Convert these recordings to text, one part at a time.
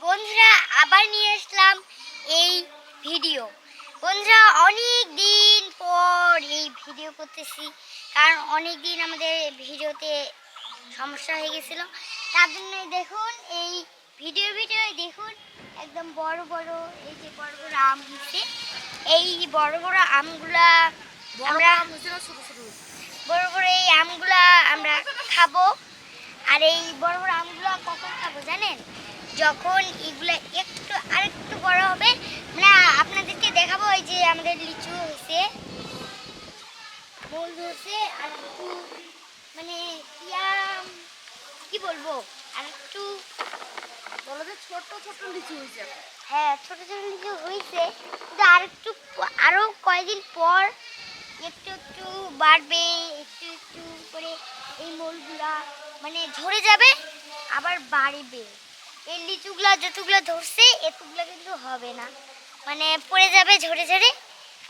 বন্ধুরা আবার নিয়ে আসলাম এই ভিডিও। বন্ধুরা অনেক দিন পর এই ভিডিও করতেছি, কারণ অনেক দিন আমাদের ভিডিওতে সমস্যা হয়ে গেছিল। তার জন্য দেখুন এই ভিডিও দেখুন একদম বড় বড় এই যে বড় বড় আম হচ্ছে। এই বড় বড় আমগুলা আমরা বড় বড় এই আমগুলা আমরা খাবো। আর এই বড় বড় আমগুলো কখন খাবো জানেন? যখন এগুলো আরেকটু বড় হবে, মানে আপনাদেরকে দেখাবো। এই যে আমাদের লিচু হয়েছে, মূল ধরছে, আর একটু মানে কি বলবো, আর একটু বলো যে ছোট ছোট লিচু হয়েছে। হ্যাঁ, ছোট ছোট লিচু হয়েছে, কিন্তু আরো কয়েকদিন পর একটু একটু বাড়বে, একটু একটু করে এই মূলগুলা মানে ঝরে যাবে, আবার বাড়বে। এই লিচুগুলা যতগুলো ধরছে এতগুলো কিন্তু হবে না, মানে পড়ে যাবে ঝরে ঝরে।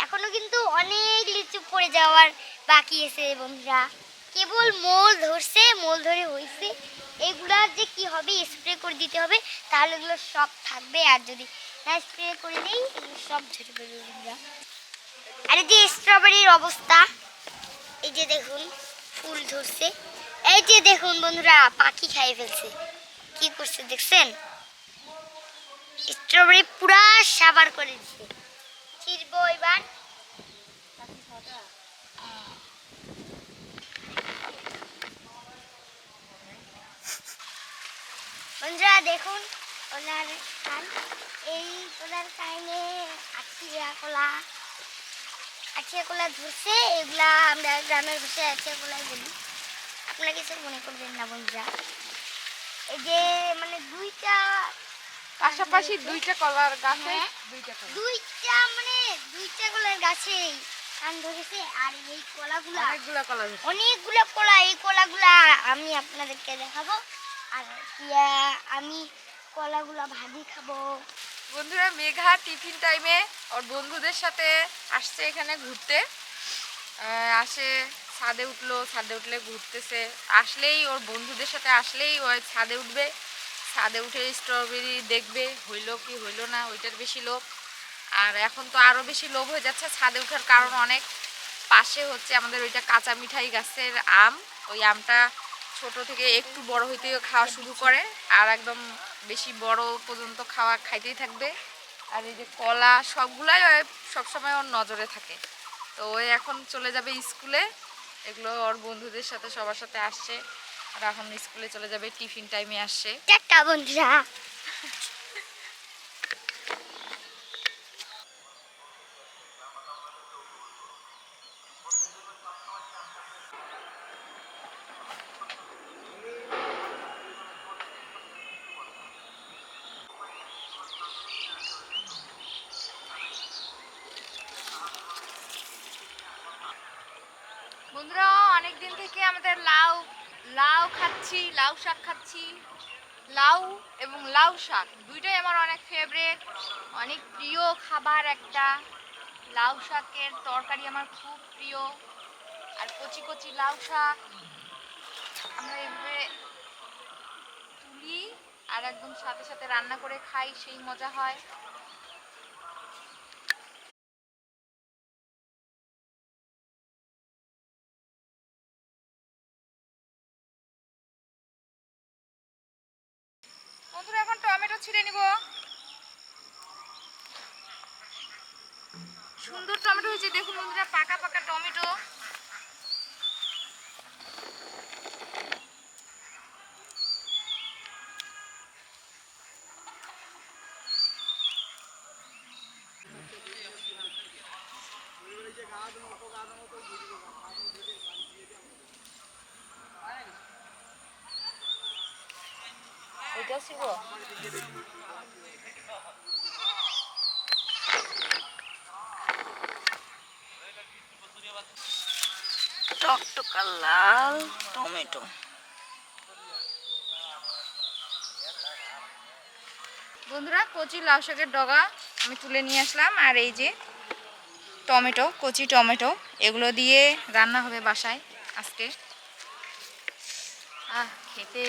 এখনো কিন্তু অনেক লিচু পড়ে যাওয়ার বাকি আছে বন্ধুরা। কেবল মোল ধরছে, মোল ধরে হয়েছে। এগুলার যে কি হবে, স্প্রে করে দিতে হবে, তাহলে এগুলো সব থাকবে। আর যদি না স্প্রে করে দেই এগুলো সব ঝরে পড়বে বন্ধুরা। আর এই যে স্ট্রবেরির অবস্থা, এই যে দেখুন ফুল ধরছে। এই যে দেখুন বন্ধুরা, পাখি খাইয়ে ফেলছে। কি করছে দেখছেন? স্ট্রবেরি পুরা সাবার করে দিচ্ছে। ছিড়বো এবার। বন্ধুরা দেখুন ওনার কান, এই ওনার কানে আঠিয়া কলা ধরছে। এগুলা আমরা গ্রামের ভাষায় আঠিয়া কলাই বলি, আপনারা কিছু মনে করবেন না বন্ধুরা। এই যে মানে পাশাপাশি দুইটা কলার গাছে দুইটা কলার গাছে কান ধরেছে। আর এই কলাগুলা অনেকগুলা কলা, এই কলাগুলা আমি আপনাদেরকে দেখাবো। আর আমি কলাগুলা ভাজি খাবো। বন্ধুরা, মেঘা টিফিন টাইমে ওর বন্ধুদের সাথে আসছে এখানে ঘুরতে। আসে ছাদে উঠলো, ছাদে উঠলে ঘুরতেছে। আসলেই ওর বন্ধুদের সাথে আসলেই ওই ছাদে উঠবে, ছাদে উঠে স্ট্রবেরি দেখবে হইলো কি হইলো না, ওইটার বেশি লোভ। আর এখন তো আরও বেশি লোভ হয়ে যাচ্ছে ছাদে ওঠার, কারণ অনেক পাশে হচ্ছে আমাদের ওইটা কাঁচা মিঠাই গাছের আম। ওই আমটা ছোট থেকে একটু বড় হইতে খাওয়া শুরু করে, আর একদম বেশি বড় পর্যন্ত খাইতেই থাকবে। আর এই যে কলা সবগুলাই সবসময় ওর নজরে থাকে। তো ওই এখন চলে যাবে স্কুলে, এগুলো ওর বন্ধুদের সাথে সবার সাথে আসছে। আর এখন স্কুলে চলে যাবে, টিফিন টাইমে আসছে। টাটা বন্ধুরা। বন্ধুরা, অনেক দিন থেকে আমাদের লাউ খাচ্ছি, লাউ শাক খাচ্ছি। লাউ এবং লাউ শাক দুইটাই আমার অনেক ফেভারিট, অনেক প্রিয় খাবার একটা। লাউ শাকের তরকারি আমার খুব প্রিয়। আর কচি কচি লাউ শাক আমরা এভাবে তুলি আর একদম সাথে সাথে রান্না করে খাই, সেই মজা হয়। বন্ধুরা, এখন টমেটো ছিঁড়ে নিব। সুন্দর টমেটো হয়েছে দেখুন বন্ধুরা, পাকা পাকা টমেটো। ওইটাও ছিল টকটকা লাল টমেটো। বন্ধুরা, কচি লাউ শাকের ডগা আমি তুলে নিয়ে আসলাম। আর এই যে টমেটো, কচি টমেটো, এগুলো দিয়ে রান্না হবে বাসায় আজকে। খেতে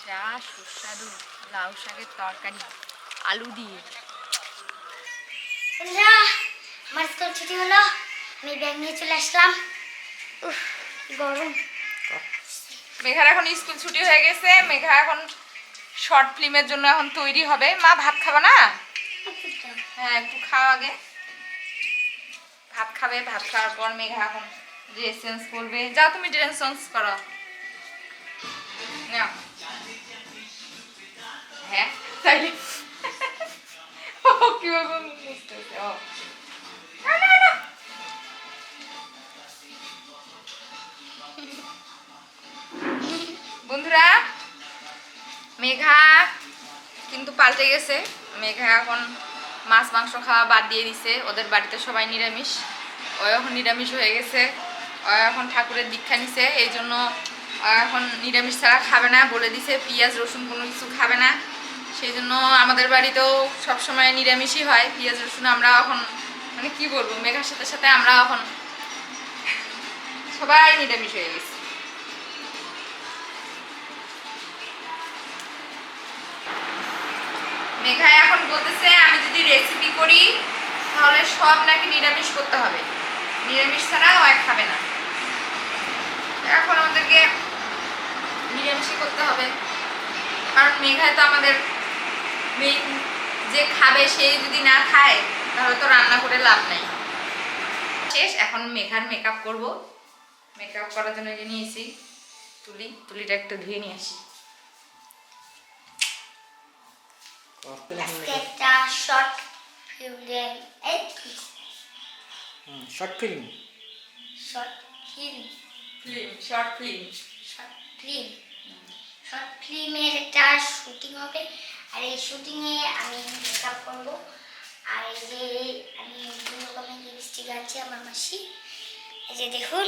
যা সুস্বাদু লাউ শাকের তরকারি। আলু দিয়ে। বন্ধুরা আমার স্কুল ছুটি হলো, আমি ব্যাগ নিয়ে চলে আসলাম। উফ গরম। মেঘার এখন স্কুল ছুটি হয়ে গেছে, মেঘা এখন শর্ট ফিল্মের জন্য এখন তৈরি হবে। মা ভাত খাবে না? হ্যাঁ একটু খাও আগে, ভাত খাবে। ভাত খাওয়ার পর মেঘা এখন ড্রেস চেঞ্জ করবে। যাও তুমি ড্রেস চেঞ্জ করো। নাও। হ্যাঁ তাইলে ও কিভাবে বুঝতেছে ও না না না। বন্ধুরা মেঘা কিন্তু পাল্টে গেছে। মেঘা এখন মাছ মাংস খাওয়া বাদ দিয়ে দিছে। ওদের বাড়িতে সবাই নিরামিষ, ও এখন নিরামিষ হয়ে গেছে। ও এখন ঠাকুরের দীক্ষা নিছে, এই জন্য এখন নিরামিষ ছাড়া খাবে না বলে দিছে। পেঁয়াজ রসুন কোনো কিছু খাবে না, সেই জন্য আমাদের বাড়িতেও সবসময় নিরামিষই হয়। পেঁয়াজ রসুন আমরা এখন মানে কি বলবো, মেঘার সাথে সাথে আমরা এখন সবাই নিরামিষ হয়ে গেছি। মেঘা এখন বলতেছে আমি যদি রেসিপি করি তাহলে সব নাকি নিরামিষ করতে হবে, নিরামিষ ছাড়া ও খাবে না। এখন আমাদেরকে নিরামিষই করতে হবে, কারণ মেঘায় তো আমাদের মেইন, যে খাবে সেই যদি না খায় তাহলে তো রান্না করে লাভ নাই। শেষ, এখন মেঘার মেকআপ করব। মেকআপ করার জন্য যে নিয়েছি তুলিটা একটু ধুয়ে নিয়ে আসি। আজকে একটা short film, short film short film short film film short ফিল্মের একটা শুটিং হবে। আর এই শুটিংয়ে আমি মেকআপ করবো। আর এই যে আমি বিভিন্ন রকমের লিপস্টিক আছে আমার মাসি, এই যে দেখুন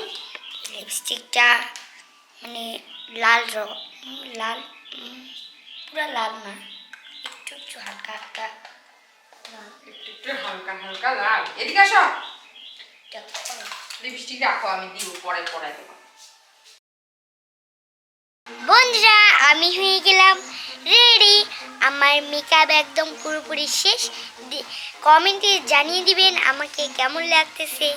লিপস্টিকটা মানে লাল লাল, পুরো লাল না, একটু একটু হালকা হালকা লাল। একটু হালকা হালকা লাল। এদিকে আসো, এটা করো। লিপস্টিক রাখো, আমি দিব পরে পরে দেবো। বন্ধুরা আমি হয়ে গেলাম রেডি, আমার মেকআপ একদম পুরোপুরি শেষ। কমেন্টে জানিয়ে দিবেন আমাকে কেমন লাগতেছে,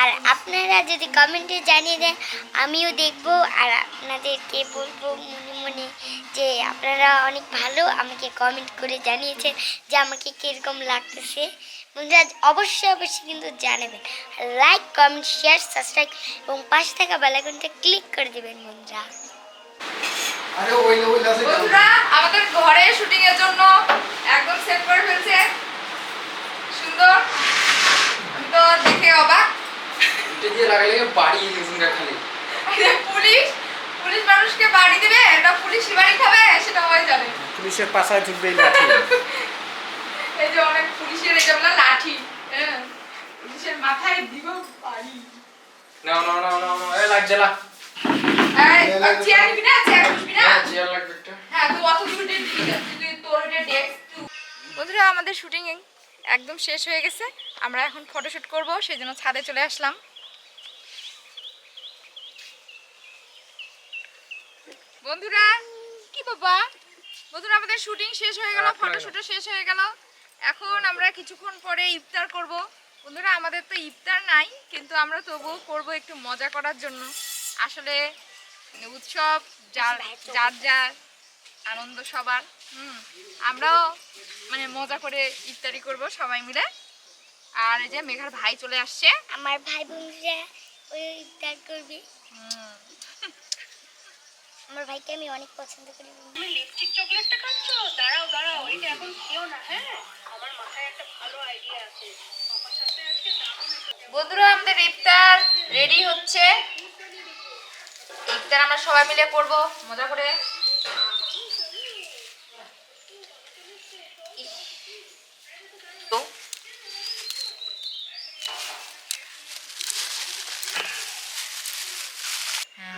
আর আপনারা যদি কমেন্টে জানিয়ে দেন আমিও দেখব, আর আপনাদেরকে বলবো মনে মনে যে আপনারা অনেক ভালো আমাকে কমেন্ট করে জানিয়েছেন যে আমাকে কীরকম লাগতেছে। বন্ধুরা অবশ্যই অবশ্যই কিন্তু জানাবেন, লাইক কমেন্ট শেয়ার সাবস্ক্রাইব এবং পাশে থাকা বেল আইকনটা ক্লিক করে দেবেন বন্ধুরা। বন্ধুরা আমাদের ঘরে শুটিং এর জন্য একদম সেট করে ফেলছে, সুন্দর। আমি তো দেখে অবাক। এটা দিয়ে লাগালে বাড়ি গেছিনা খালি। আরে পুলিশ পুলিশ মানুষকে বাড়ি দিবে, এটা পুলিশই বাড়ি খাবে সেটা হয়ে যাবে। পুলিশের পাশায় ঢুকবে লাঠি। এই যে অনেক পুলিশের এই যে বলা লাঠি, হ্যাঁ পুলিশের মাথায় দিব বাড়ি। না না না না না এ লাগছে না। এই চেয়ার নিবি না, চেয়ার নিবি না? চেয়ার লাগবে একটা। হ্যাঁ তুই অত দূর দিয়ে দিবি না, তুই তোর এটা ডেস্ক। বন্ধুরা আমাদের শুটিং একদম শেষ হয়ে গেছে, আমরা এখন ফটোশুট করব, সেজন্য ছাদে চলে আসলাম। বন্ধুরা কি বাবা, বন্ধুরা আমাদের শুটিং শেষ হয়ে গেল, ফটোশুটও শেষ হয়ে গেল। এখন আমরা কিছুক্ষণ পরে ইফতার করব। বন্ধুরা আমাদের তো ইফতার নাই, কিন্তু আমরা তবুও করব একটু মজা করার জন্য। আসলে উৎসব যার যার যার আনন্দ সবার, আমরাও মানে মজা করে ইফতারি করব সবাই মিলে। আর এই যে মেঘার ভাই চলে আসছে, আমার ভাই বোনরা ওই ইফতার করবে। আমার ভাইকে আমি অনেক পছন্দ করি। তুমি লিপস্টিক চকলেটটা খাচ্ছো? দাঁড়াও দাঁড়াও, এটা এখন খেও না। হ্যাঁ আমার মাথায় একটা ভালো আইডিয়া আছে, আমার সাথে আজকে দারুণ একটা। বন্ধুরা আমাদের ইফতার রেডি হচ্ছে। ইফতার আমরা সবাই মিলে করব মজা করে। তো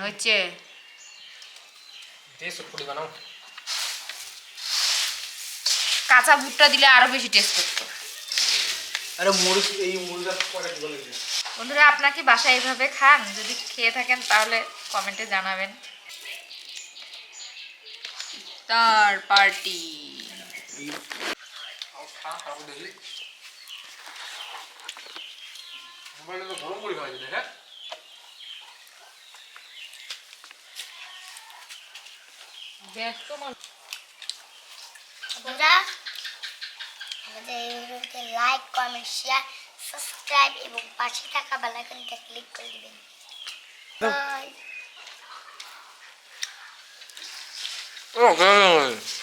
হচ্ছে বানাও। কাঁচা ভুট্টা দিলে আরো বেশি টেস্ট করতো। আরে মরিচ, এই মরিচটা পরে বলে দিই। বন্ধুরা আপনারা কি বাসায় এইভাবে খান? যদি খেয়ে থাকেন তাহলে কমেন্টে জানাবেন। ইফতার পার্টি। তারপর দেখলি মোবাইলটা তো গরম করে খাওয়াই দেখ। ব্যস্ত মানুষ। বন্ধুরা আমাদের এই ভিডিওতে লাইক কমেন্ট শেয়ার সাবস্ক্রাইব এবং পাশে থাকা বেল আইকনটা ক্লিক করে দিবেন। বাই। Okay.